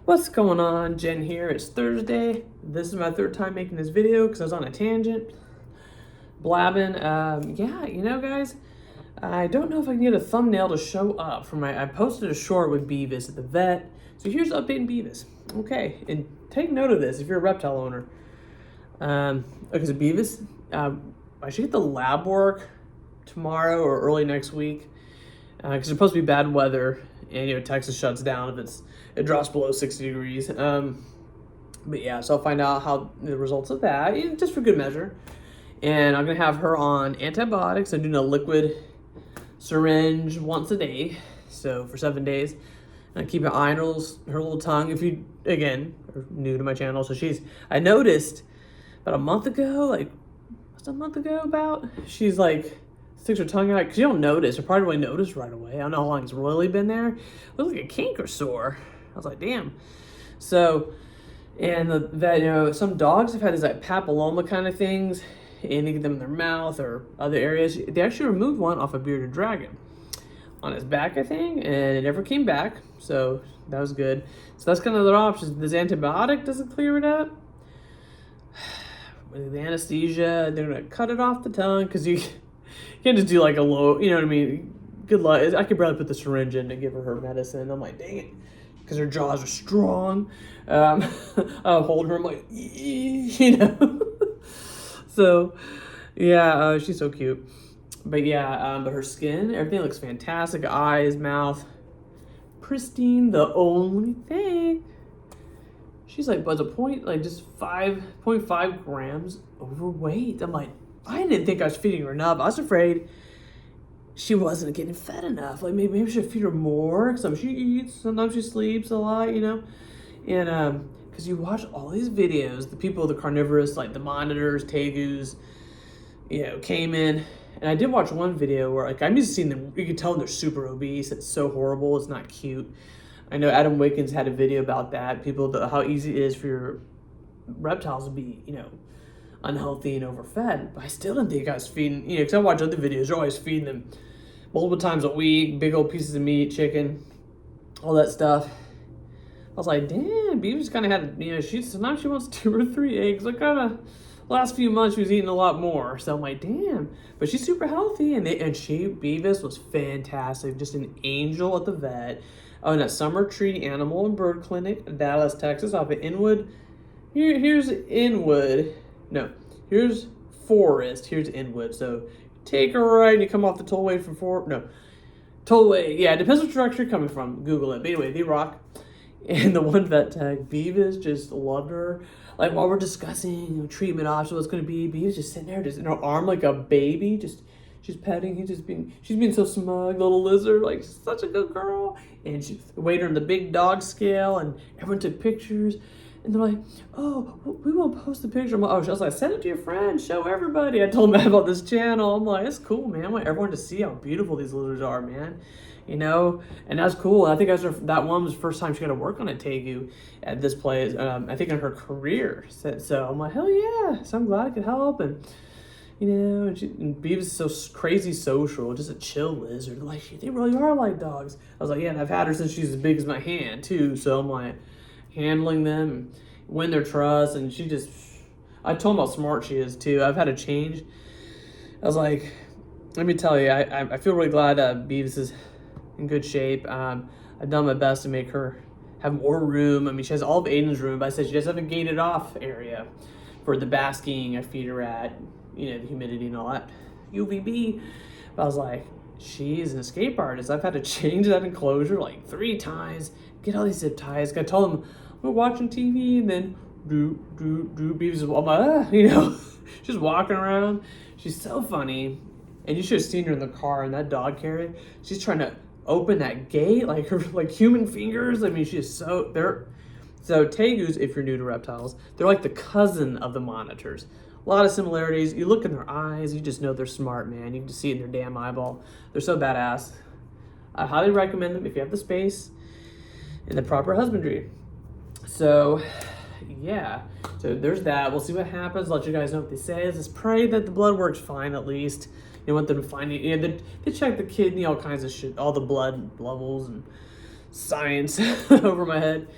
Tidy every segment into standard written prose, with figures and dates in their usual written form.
What's going on? Jen here. It's Thursday. This is my third time making this video because I was on a tangent, blabbing. Guys, I don't know if I can get a thumbnail to show up for I posted a short with Beavis at the vet. So here's updating Beavis. Okay, and take note of this if you're a reptile owner. Okay, so Beavis, I should get the lab work tomorrow or early next week because it's supposed to be bad weather, and Texas shuts down if it drops below 60 degrees. But yeah, so I'll find out how the results of that, just for good measure. And I'm gonna have her on antibiotics. I'm doing a liquid syringe once a day, so for 7 days. And I keep an eye on her little tongue. If you again are new to my channel, so I noticed about a month ago, she's like sticks her tongue out because you don't notice, or probably really notice right away. I don't know how long it's really been there. It was like a canker sore. I was like, damn. So, and the vet, some dogs have had these like papilloma kind of things, and they get them in their mouth or other areas. They actually removed one off a bearded dragon on his back, I think, and it never came back. So that was good. So that's kind of their options. This antibiotic doesn't clear it up. With the anesthesia, they're gonna cut it off the tongue because you can't just do like a low, you know what I mean? Good luck. I could barely put the syringe in to give her medicine. I'm like, dang it, because her jaws are strong. I'll hold her. I'm like, So, yeah, she's so cute. But yeah, but her skin, everything looks fantastic. Eyes, mouth, pristine. The only thing, she's like, was a point, like just 5.5 grams overweight. I'm like, I didn't think I was feeding her enough. I was afraid she wasn't getting fed enough. Like maybe I should feed her more. Sometimes she eats, sometimes she sleeps a lot, And because you watch all these videos, the people, the carnivorous, like the monitors, tegus, caiman. And I did watch one video where I'm just seeing them, you can tell they're super obese. It's so horrible. It's not cute. I know Adam Wickens had a video about that. How easy it is for your reptiles to be, unhealthy and overfed. But I still didn't think I was feeding, because I watch other videos, you're always feeding them multiple times a week, big old pieces of meat, chicken, all that stuff. I was like, damn, Beavis kind of had, sometimes she wants 2 or 3 eggs. Like last few months she was eating a lot more. So I'm like, damn, but she's super healthy. And Beavis was fantastic, just an angel at the vet. Oh, and at Summer Tree Animal and Bird Clinic, Dallas, Texas, off of Inwood. Here's Inwood. No, here's Forest. Here's Inwood. So take a right and you come off the tollway from tollway. Yeah, it depends which direction you're coming from. Google it. But anyway, they rock. And the one vet tag, Beavis just loved her. Like while we're discussing treatment options, what's going to be, Beavis just sitting there, just in her arm like a baby, she's petting. She's being so smug, little lizard, like she's such a good girl. And she weighed her in the big dog scale, and everyone took pictures. And they're like, oh, we won't post the picture. I was like, send it to your friends, show everybody. I told them about this channel. I'm like, it's cool, man. I want everyone to see how beautiful these lizards are, man. And that's cool. I think that one was the first time she got to work on a tegu at this place, I think in her career. So I'm like, hell yeah. So I'm glad I could help. And, and Beavis is so crazy social, just a chill lizard. Like, they really are like dogs. I was like, yeah, and I've had her since she's as big as my hand, too. So I'm like, handling them and win their trust. And I told them how smart she is, too. I've had to change. I was like, let me tell you, I feel really glad Beavis is in good shape. I've done my best to make her have more room. I mean, she has all of Aiden's room, but I said she does have a gated off area for the basking I feed her at, the humidity and all that, UVB. But I was like, she's an escape artist. I've had to change that enclosure like 3 times, get all these zip ties. I told them, we're watching TV, and then Beavis is, I'm like, she's walking around. She's so funny. And you should have seen her in the car in that dog carriage. She's trying to open that gate, like her human fingers. I mean, so tegus, if you're new to reptiles, they're like the cousin of the monitors. A lot of similarities. You look in their eyes, you just know they're smart, man. You can just see it in their damn eyeball. They're so badass. I highly recommend them if you have the space and the proper husbandry. So yeah, so there's that. We'll see what happens. Let you guys know what they say. Just pray that the blood works fine at least. You want them to find it. They check the kidney, all kinds of shit, all the blood levels and science over my head.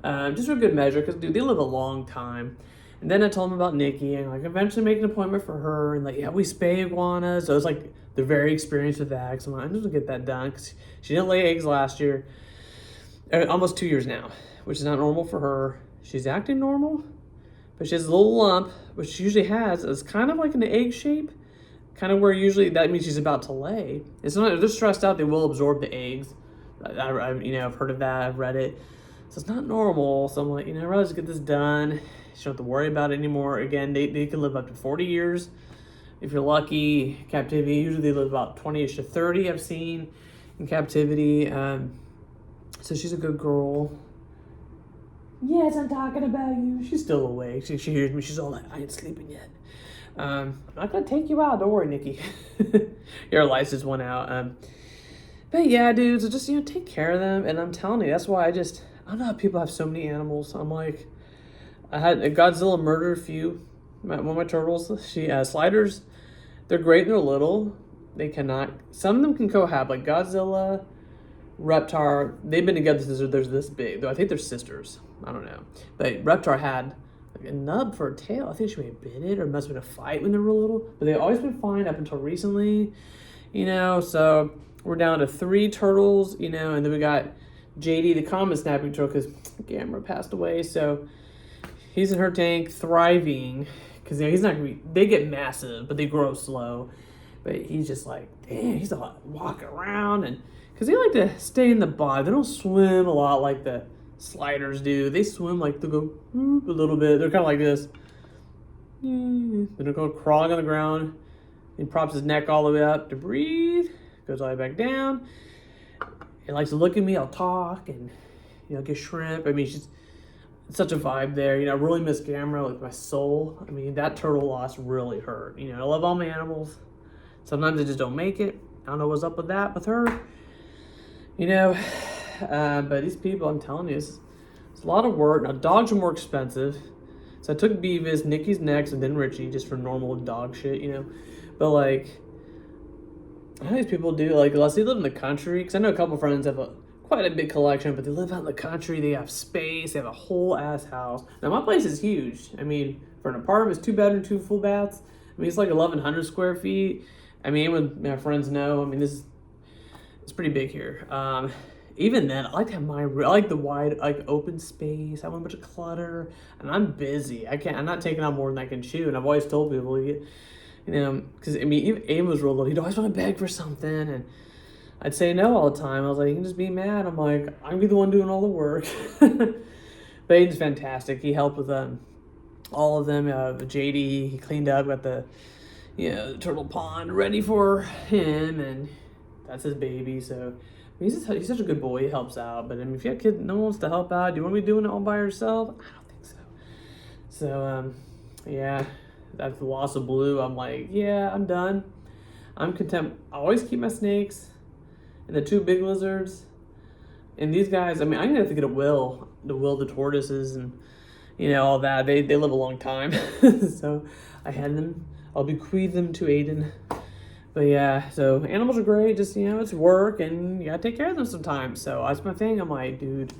Just for good measure, because dude, they live a long time. And then I told him about Nikki, and like eventually make an appointment for her, and like yeah, we spay iguanas. So it's like they're very experienced with that. So I'm like, I'm just gonna get that done because she didn't lay eggs last year, almost 2 years now, which is not normal for her. She's acting normal, but she has a little lump, which she usually has. It's kind of like an egg shape, kind of where usually that means she's about to lay. It's not if they're stressed out, they will absorb the eggs. I've heard of that. I've read it. So it's not normal. So I'm like, I'd rather just get this done. You don't have to worry about it anymore. Again, they can live up to 40 years. If you're lucky, captivity, usually they live about 20-ish to 30, I've seen in captivity. So she's a good girl. Yes, I'm talking about you. She's still awake. She hears me. She's all like, I ain't sleeping yet. I'm not going to take you out. Don't worry, Nikki. Your lights just went out. But yeah, dude, so just, take care of them. And I'm telling you, that's why I don't know how people have so many animals. I'm like, I had a Godzilla murder a few. One of my turtles, sliders, they're great and they're little. They cannot, some of them can cohabit, like Godzilla, Reptile, they've been together since they're this big. Though I think they're sisters. I don't know. But Reptile had like a nub for a tail. I think she may have bit it, or it must have been a fight when they were little. But they've always been fine up until recently, so we're down to 3 turtles, and then we got JD, the common snapping turtle, because Gamera passed away. So he's in her tank, thriving, because he's not going to be, they get massive, but they grow slow. But he's just like, damn, he's walking around, and because they like to stay in the bottom. They don't swim a lot like the sliders do. They swim like they go a little bit. They're kind of like this. Then they're going crawling on the ground. He props his neck all the way up to breathe. Goes all the way back down. He likes to look at me. I'll talk and get shrimp. I mean, she's such a vibe there. I really miss Gamera, like my soul. I mean, that turtle loss really hurt. I love all my animals. Sometimes they just don't make it. I don't know what's up with that with her. But these people, I'm telling you, it's a lot of work. Now, dogs are more expensive. So I took Beavis, Nikki's next, and then Richie, just for normal dog shit, But, like, I know these people do, like, unless they live in the country, because I know a couple friends have quite a big collection, but they live out in the country, they have space, they have a whole ass house. Now, my place is huge. I mean, for an apartment, it's 2 bedrooms, 2 full baths. I mean, it's like 1,100 square feet. I mean, when my friends know, I mean, it's pretty big here. Even then, I like to have I like the wide, like open space. I want a bunch of clutter, and I'm busy. I'm not taking on more than I can chew. And I've always told people, because I mean, even Aim was real little. He'd always want to beg for something, and I'd say no all the time. I was like, you can just be mad. I'm like, I'm gonna be the one doing all the work. But Aiden's fantastic. He helped with all of them. JD, he cleaned up, got the turtle pond ready for him, and that's his baby. So he's such a good boy. He helps out. But I mean, if you have kids, no one wants to help out. Do you want to be doing it all by yourself? I don't think so. So yeah, that's the loss of Blue. I'm like, yeah, I'm done. I'm content. I always keep my snakes and the 2 big lizards. And these guys, I mean, I'm gonna have to get the tortoises, and all that. They live a long time. So I had them. I'll bequeath them to Aiden. But yeah, so animals are great. Just, it's work, and you gotta take care of them sometimes. So that's my thing. I'm like, dude,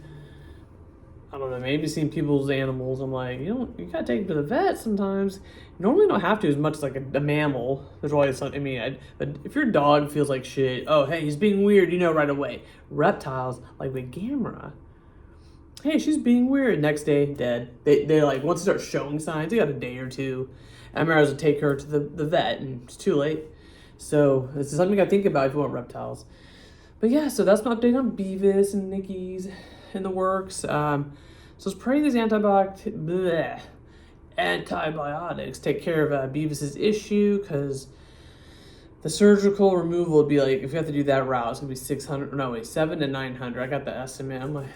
I don't know, maybe seeing people's animals, I'm like, you gotta take them to the vet sometimes. You normally don't have to as much as like a mammal. There's always something, but if your dog feels like shit, oh, hey, he's being weird, right away. Reptiles, like with Gamera, hey, she's being weird. Next day, dead. They like, once they start showing signs, they got a day or 2. I remember I was to take her to the vet, and it's too late. So this is something you gotta think about if you want reptiles. But yeah, so that's my update on Beavis and Nikki's in the works. So let's pray these antibiotics take care of Beavis's issue, because the surgical removal would be like, if you have to do that route, it's gonna be 7 to 900. I got the estimate. I'm like,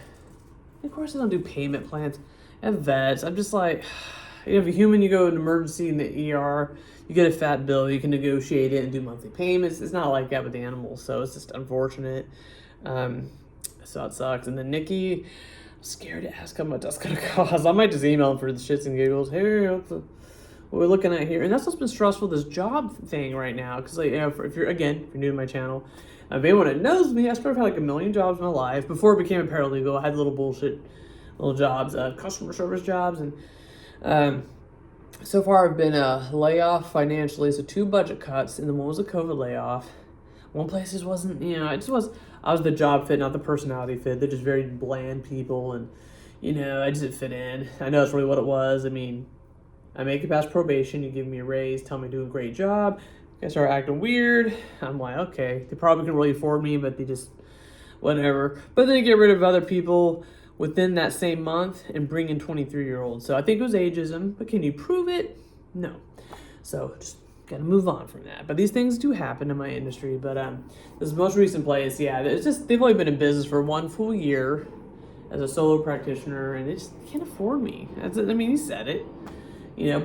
of course they don't do payment plans at vets. I'm just like, if a human, you go in emergency in the ER, you get a fat bill, you can negotiate it and do monthly payments. It's not like that with animals, so it's just unfortunate. So it sucks. And then Nikki, I'm scared to ask how much that's gonna cost. I might just email him for the shits and giggles. Hey, what we're looking at here? And that's what's been stressful, this job thing right now. Because like, if you're new to my channel, if anyone that knows me, I started having like 1 million jobs in my life. Before I became a paralegal, I had little bullshit little jobs, customer service jobs, and so far I've been layoff financially, so 2 budget cuts, and then one was a COVID layoff. One place just wasn't, I was the job fit, not the personality fit. They're just very bland people, and I just didn't fit in. I know that's really what it was. I mean, I make it past probation, you give me a raise, tell me I do a great job. I start acting weird. I'm like, okay, they probably can really afford me, but they just, whatever. But then you get rid of other people within that same month and bring in 23-year-olds. So I think it was ageism, but can you prove it? No. So just gotta move on from that. But these things do happen in my industry. But this most recent place, yeah, it's just, they've only been in business for 1 full year as a solo practitioner, and they just can't afford me. He said it.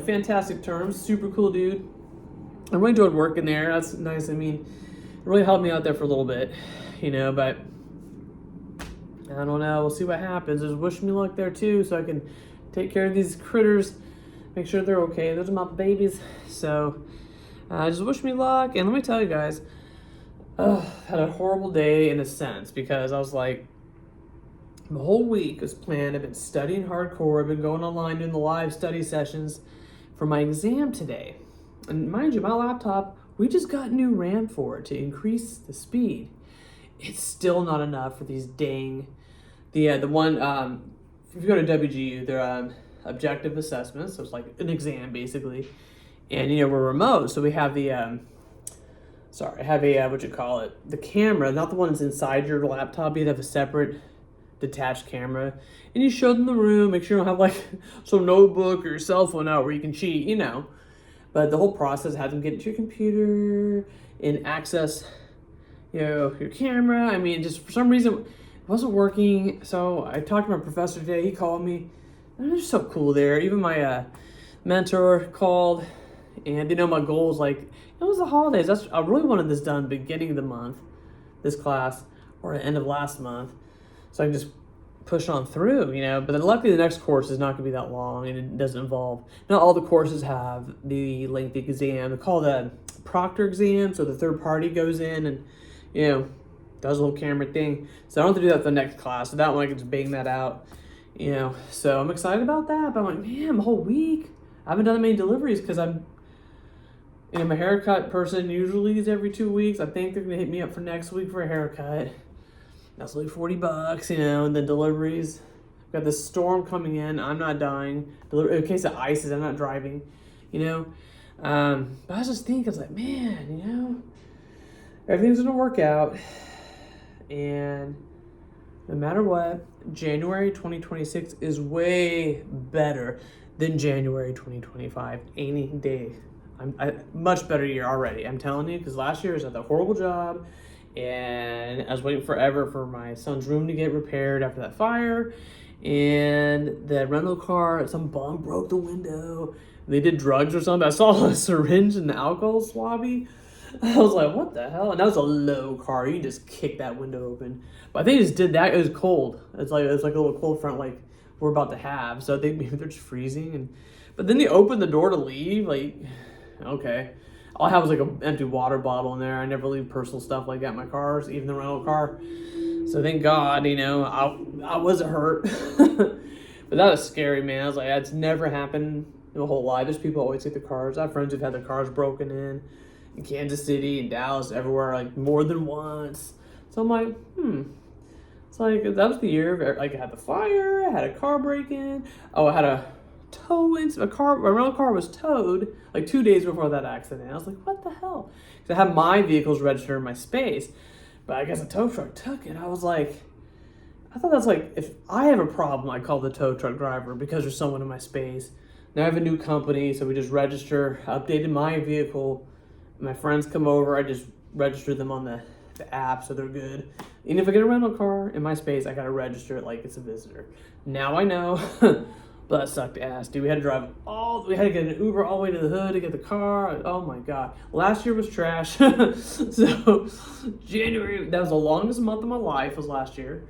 Fantastic terms, super cool dude. I really enjoyed working there. That's nice. It really helped me out there for a little bit, but I don't know. We'll see what happens. Just wish me luck there too, so I can take care of these critters, make sure they're okay. Those are my babies. So just wish me luck. And let me tell you guys, had a horrible day in a sense, because I was like, the whole week was planned. I've been studying hardcore. I've been going online doing the live study sessions for my exam today. And mind you, my laptop, we just got new RAM for it to increase the speed. It's still not enough for these dang, if you go to WGU, they're objective assessments, so it's like an exam basically. And we're remote, so we have the, the camera, not the one that's inside your laptop, you have a separate detached camera, and you show them the room, make sure you don't have like some notebook or your cell phone out where you can cheat, But the whole process had them get into your computer and access, your camera. Just for some reason, it wasn't working. So I talked to my professor today. He called me. And they're just so cool there. Even my mentor called, and they know my goals. Like, it was the holidays. I really wanted this done beginning of the month, this class, or the end of last month, so I can just push on through, but then luckily the next course is not going to be that long, and it doesn't involve, not all the courses have the lengthy exam. They call the proctor exam, so the third party goes in and does a little camera thing. So I don't have to do that for the next class, so that one I can just bang that out, so I'm excited about that. But I'm like, man, the whole week I haven't done that many deliveries, because I'm my haircut person usually is every 2 weeks. I think they're going to hit me up for next week for a haircut. That's like $40, and then deliveries. Got this storm coming in. I'm not dying. In case of ices, I'm not driving. But I was just thinking, I was like, man, everything's gonna work out. And no matter what, January 2026 is way better than January 2025. Any day. Much better year already. I'm telling you, because last year I was at the horrible job. And I was waiting forever for my son's room to get repaired after that fire. And the rental car, some bum broke the window. They did drugs or something. I saw a syringe in the alcohol swabby. I was like, what the hell? And that was a low car. You can just kick that window open. But I think they just did that. It was cold. It's like a little cold front like we're about to have. So I think maybe they're just freezing. But then they opened the door to leave. Like, okay. All I have was like an empty water bottle in there. I never leave personal stuff like that in my cars, even the rental car. So thank God, I wasn't hurt. But that was scary, man. I was like, that's never happened in my whole life. There's people always take their cars. I have friends who've had their cars broken in Kansas City, in Dallas, everywhere, like more than once. So I'm like, It's like, that was the year, like I had the fire, I had a car break in. Oh, I had a rental car was towed like 2 days before that accident. I was like, what the hell? Because I had my vehicles registered in my space, but I guess a tow truck took it. I was like, I thought that's like, if I have a problem, I call the tow truck driver because there's someone in my space. Now I have a new company, so we just updated my vehicle. My friends come over, I just register them on the app, so they're good. And if I get a rental car in my space, I gotta register it like it's a visitor. Now I know. But that sucked ass, dude. We had to get an Uber all the way to the hood to get the car. Oh my God. Last year was trash. So January, that was the longest month of my life, was last year.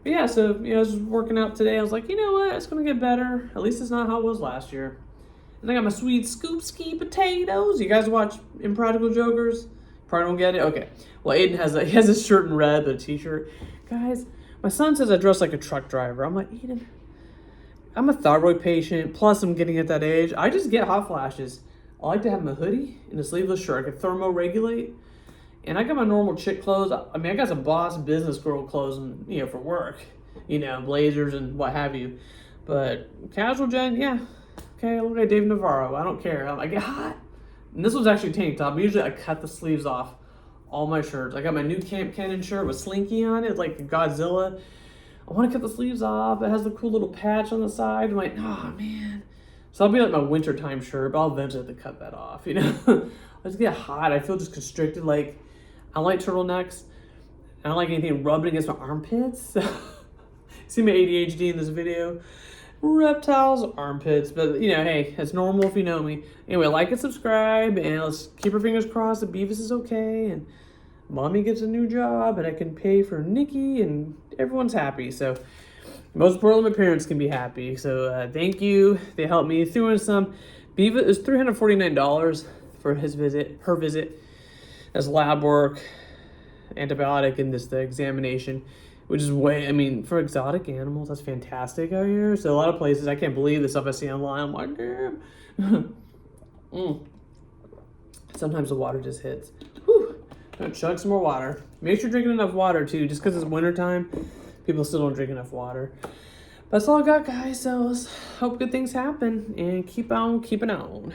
But yeah, so, I was working out today. I was like, you know what? It's going to get better. At least it's not how it was last year. And I got my sweet scoop ski potatoes. You guys watch Impractical Jokers? Probably don't get it? Okay. Well, Aiden has a shirt in red, but a t-shirt. Guys, my son says I dress like a truck driver. I'm like, Aiden, I'm a thyroid patient, plus I'm getting at that age. I just get hot flashes. I like to have my hoodie and a sleeveless shirt. I can thermoregulate. And I got my normal chick clothes. I mean, I got some boss business girl clothes, and, you know, for work. You know, blazers and what have you. But casual gen, yeah. Okay, look at Dave Navarro. I don't care. I get hot. And this was actually a tank top. Usually I cut the sleeves off all my shirts. I got my new Camp Cannon shirt with Slinky on it, like Godzilla. I want to cut the sleeves off. It has the cool little patch on the side. I'm like, oh, man. So I'll be like my wintertime shirt, but I'll eventually have to cut that off, you know? I just get hot. I feel just constricted. Like, I like turtlenecks. I don't like anything rubbing against my armpits. See my ADHD in this video? Reptiles, armpits. But, you know, hey, it's normal if you know me. Anyway, like and subscribe, and let's keep our fingers crossed that Beavis is okay, and Mommy gets a new job, and I can pay for Nikki, and everyone's happy. So, most importantly, my parents can be happy. So, thank you. They helped me. Threw in some. Beavis is $349 for her visit. As lab work, antibiotic, and the examination, which is way, I mean, for exotic animals, that's fantastic out here. So a lot of places, I can't believe the stuff I see online. I'm like, damn. Sometimes the water just hits. Whew. Gonna chug some more water. Make sure you're drinking enough water too. Just because it's wintertime, people still don't drink enough water. But that's all I got, guys. So let's hope good things happen and keep on keeping on.